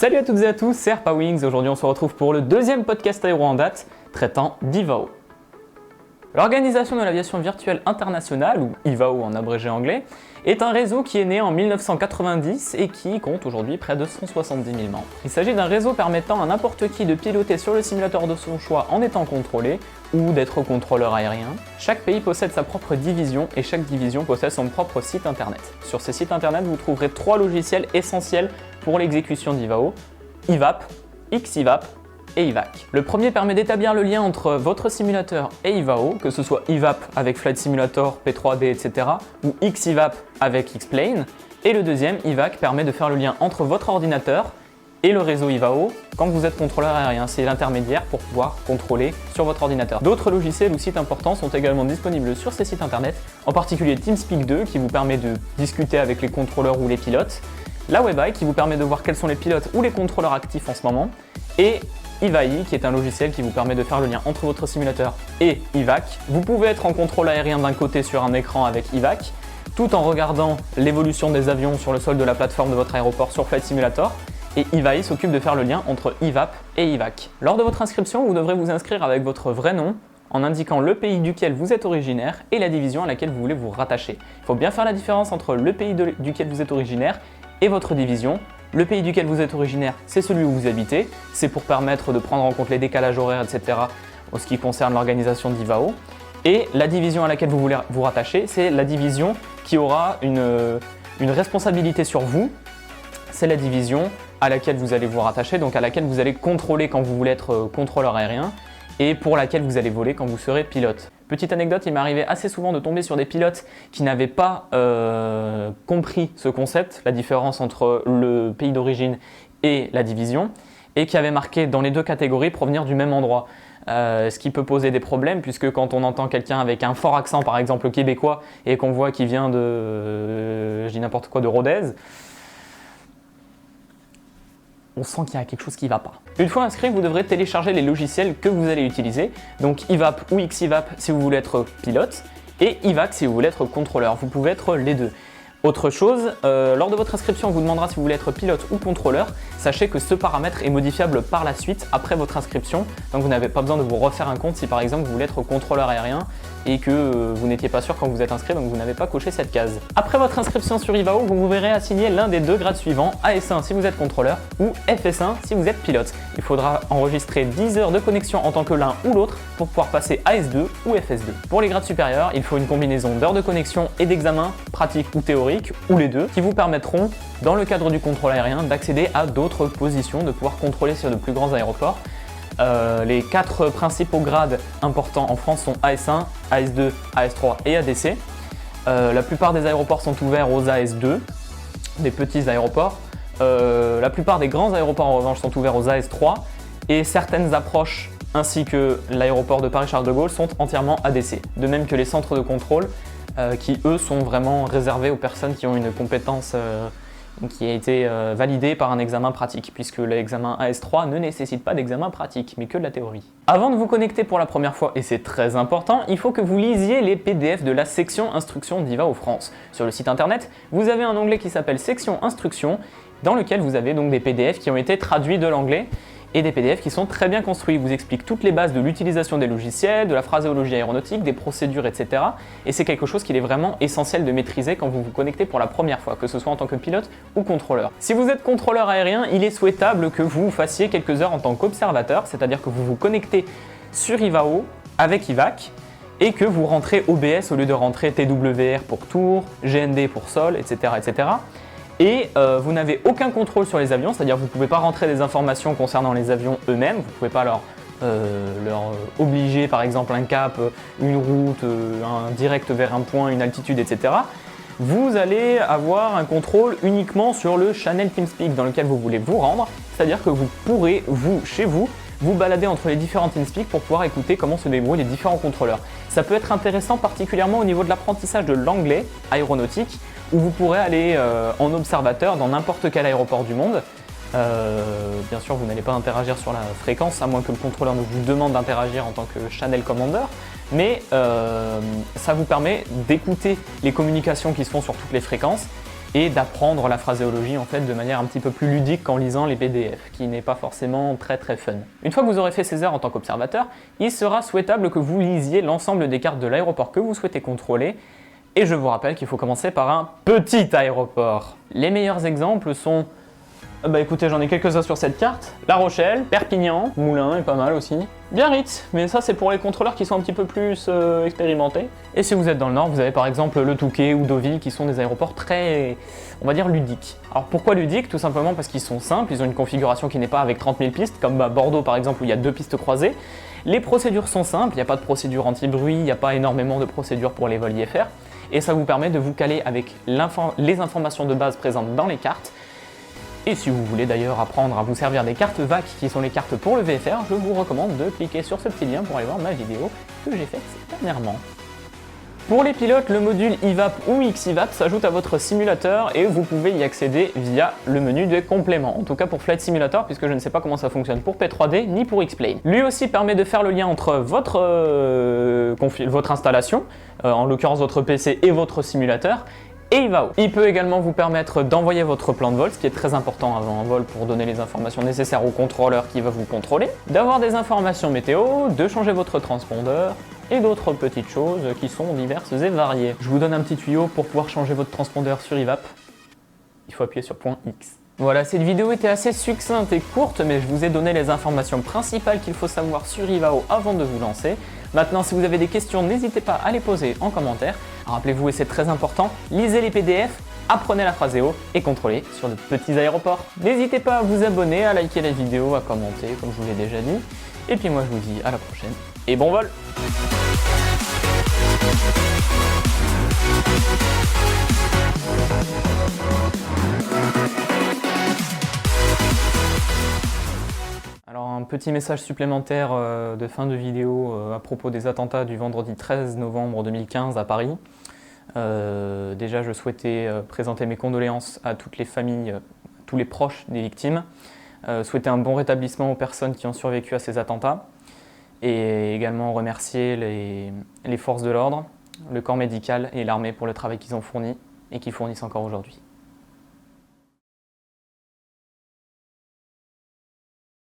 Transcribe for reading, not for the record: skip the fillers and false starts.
Salut à toutes et à tous, c'est Herpawings. Aujourd'hui on se retrouve pour le deuxième podcast aéro en date traitant d'IVAO. L'Organisation de l'Aviation Virtuelle Internationale, ou IVAO en abrégé anglais, est un réseau qui est né en 1990 et qui compte aujourd'hui près de 170 000 membres. Il s'agit d'un réseau permettant à n'importe qui de piloter sur le simulateur de son choix en étant contrôlé ou d'être contrôleur aérien. Chaque pays possède sa propre division et chaque division possède son propre site internet. Sur ces sites internet, vous trouverez 3 logiciels essentiels pour l'exécution d'IVAO: IVAP, XIVAP et IVAC. Le premier permet d'établir le lien entre votre simulateur et IVAO, que ce soit IVAP avec Flight Simulator, P3D, etc. ou XIVAP avec X-Plane. Et le deuxième, IVAC, permet de faire le lien entre votre ordinateur et le réseau IVAO quand vous êtes contrôleur aérien. C'est l'intermédiaire pour pouvoir contrôler sur votre ordinateur. D'autres logiciels ou sites importants sont également disponibles sur ces sites internet, en particulier TeamSpeak 2 qui vous permet de discuter avec les contrôleurs ou les pilotes, la WebEye qui vous permet de voir quels sont les pilotes ou les contrôleurs actifs en ce moment, et IVAI qui est un logiciel qui vous permet de faire le lien entre votre simulateur et IVAC. Vous pouvez être en contrôle aérien d'un côté sur un écran avec IVAC, tout en regardant l'évolution des avions sur le sol de la plateforme de votre aéroport sur Flight Simulator, et IVAI s'occupe de faire le lien entre IVAP et IVAC. Lors de votre inscription, vous devrez vous inscrire avec votre vrai nom, en indiquant le pays duquel vous êtes originaire et la division à laquelle vous voulez vous rattacher. Il faut bien faire la différence entre le pays duquel vous êtes originaire et votre division. Le pays duquel vous êtes originaire, c'est celui où vous habitez. C'est pour permettre de prendre en compte les décalages horaires, etc. en ce qui concerne l'organisation d'IVAO. Et la division à laquelle vous voulez vous rattacher, c'est la division qui aura une responsabilité sur vous. C'est la division à laquelle vous allez vous rattacher, donc à laquelle vous allez contrôler quand vous voulez être contrôleur aérien et pour laquelle vous allez voler quand vous serez pilote. Petite anecdote, il m'est arrivé assez souvent de tomber sur des pilotes qui n'avaient pas compris ce concept, la différence entre le pays d'origine et la division, et qui avaient marqué dans les deux catégories provenir du même endroit. Ce qui peut poser des problèmes, puisque quand on entend quelqu'un avec un fort accent, par exemple québécois, et qu'on voit qu'il vient de, je dis n'importe quoi, de Rodez, on sent qu'il y a quelque chose qui ne va pas. Une fois inscrit, vous devrez télécharger les logiciels que vous allez utiliser, donc IVAP ou XIVAP si vous voulez être pilote, et IVAC si vous voulez être contrôleur. Vous pouvez être les deux. Autre chose, lors de votre inscription, on vous demandera si vous voulez être pilote ou contrôleur. Sachez que ce paramètre est modifiable par la suite après votre inscription, donc vous n'avez pas besoin de vous refaire un compte si par exemple vous voulez être contrôleur aérien et que vous n'étiez pas sûr quand vous êtes inscrit, donc vous n'avez pas coché cette case. Après votre inscription sur IVAO, vous vous verrez assigner l'un des deux grades suivants, AS1 si vous êtes contrôleur ou FS1 si vous êtes pilote. Il faudra enregistrer 10 heures de connexion en tant que l'un ou l'autre pour pouvoir passer AS2 ou FS2. Pour les grades supérieurs, il faut une combinaison d'heures de connexion et d'examens pratiques ou théoriques, ou les deux, qui vous permettront, dans le cadre du contrôle aérien, d'accéder à d'autres positions, de pouvoir contrôler sur de plus grands aéroports. Les 4 principaux grades importants en France sont AS1, AS2, AS3 et ADC. La plupart des aéroports sont ouverts aux AS2, des petits aéroports. La plupart des grands aéroports en revanche sont ouverts aux AS3 et certaines approches ainsi que l'aéroport de Paris-Charles de Gaulle sont entièrement ADC. De même que les centres de contrôle qui eux sont vraiment réservés aux personnes qui ont une compétence qui a été validée par un examen pratique, puisque l'examen AS3 ne nécessite pas d'examen pratique, mais que de la théorie. Avant de vous connecter pour la première fois, et c'est très important, il faut que vous lisiez les PDF de la section Instruction d'IVAO France. Sur le site internet, vous avez un onglet qui s'appelle Section Instruction, dans lequel vous avez donc des PDF qui ont été traduits de l'anglais, et des PDF qui sont très bien construits. Ils vous expliquent toutes les bases de l'utilisation des logiciels, de la phraséologie aéronautique, des procédures, etc. Et c'est quelque chose qu'il est vraiment essentiel de maîtriser quand vous vous connectez pour la première fois, que ce soit en tant que pilote ou contrôleur. Si vous êtes contrôleur aérien, il est souhaitable que vous fassiez quelques heures en tant qu'observateur, c'est-à-dire que vous vous connectez sur IVAO avec IVAC, et que vous rentrez OBS au lieu de rentrer TWR pour tour, GND pour sol, etc. etc. Et vous n'avez aucun contrôle sur les avions, c'est-à-dire que vous ne pouvez pas rentrer des informations concernant les avions eux-mêmes, vous ne pouvez pas leur obliger par exemple un cap, une route, un direct vers un point, une altitude, etc. Vous allez avoir un contrôle uniquement sur le channel TeamSpeak dans lequel vous voulez vous rendre, c'est-à-dire que vous pourrez, chez vous, vous balader entre les différents TeamSpeak pour pouvoir écouter comment se débrouillent les différents contrôleurs. Ça peut être intéressant particulièrement au niveau de l'apprentissage de l'anglais aéronautique, où vous pourrez aller en observateur dans n'importe quel aéroport du monde. Bien sûr, vous n'allez pas interagir sur la fréquence, à moins que le contrôleur ne vous demande d'interagir en tant que channel commander, mais ça vous permet d'écouter les communications qui se font sur toutes les fréquences et d'apprendre la phraséologie en fait de manière un petit peu plus ludique qu'en lisant les PDF, qui n'est pas forcément très fun. Une fois que vous aurez fait ces heures en tant qu'observateur, il sera souhaitable que vous lisiez l'ensemble des cartes de l'aéroport que vous souhaitez contrôler, et je vous rappelle qu'il faut commencer par un petit aéroport. Les meilleurs exemples sont... écoutez, j'en ai quelques-uns sur cette carte. La Rochelle, Perpignan, Moulins est pas mal aussi. Biarritz, mais ça c'est pour les contrôleurs qui sont un petit peu plus expérimentés. Et si vous êtes dans le nord, vous avez par exemple le Touquet ou Deauville qui sont des aéroports très, on va dire, ludiques. Alors pourquoi ludiques? Tout simplement parce qu'ils sont simples, ils ont une configuration qui n'est pas avec 30 000 pistes, comme à Bordeaux par exemple où il y a 2 pistes croisées. Les procédures sont simples, il n'y a pas de procédure anti-bruit, il n'y a pas énormément de procédures pour les vols IFR. Et ça vous permet de vous caler avec les informations de base présentes dans les cartes. Et si vous voulez d'ailleurs apprendre à vous servir des cartes VAC qui sont les cartes pour le VFR, je vous recommande de cliquer sur ce petit lien pour aller voir ma vidéo que j'ai faite dernièrement. Pour les pilotes, le module IVAP ou XIVAP s'ajoute à votre simulateur et vous pouvez y accéder via le menu des compléments. En tout cas pour Flight Simulator, puisque je ne sais pas comment ça fonctionne pour P3D ni pour X-Plane. Lui aussi permet de faire le lien entre votre installation, en l'occurrence votre PC et votre simulateur, et IVAO. Il peut également vous permettre d'envoyer votre plan de vol, ce qui est très important avant un vol pour donner les informations nécessaires au contrôleur qui va vous contrôler, d'avoir des informations météo, de changer votre transpondeur, et d'autres petites choses qui sont diverses et variées. Je vous donne un petit tuyau pour pouvoir changer votre transpondeur sur IVAP. Il faut appuyer sur point X. Voilà, cette vidéo était assez succincte et courte, mais je vous ai donné les informations principales qu'il faut savoir sur IVAO avant de vous lancer. Maintenant, si vous avez des questions, n'hésitez pas à les poser en commentaire. Rappelez-vous, et c'est très important, lisez les PDF, apprenez la phraséo et contrôlez sur de petits aéroports. N'hésitez pas à vous abonner, à liker la vidéo, à commenter, comme je vous l'ai déjà dit. Et puis moi, je vous dis à la prochaine et bon vol! Alors un petit message supplémentaire de fin de vidéo à propos des attentats du vendredi 13 novembre 2015 à Paris. Déjà je souhaitais présenter mes condoléances à toutes les familles, tous les proches des victimes, souhaiter un bon rétablissement aux personnes qui ont survécu à ces attentats et également remercier les forces de l'ordre, le corps médical et l'armée pour le travail qu'ils ont fourni et qu'ils fournissent encore aujourd'hui.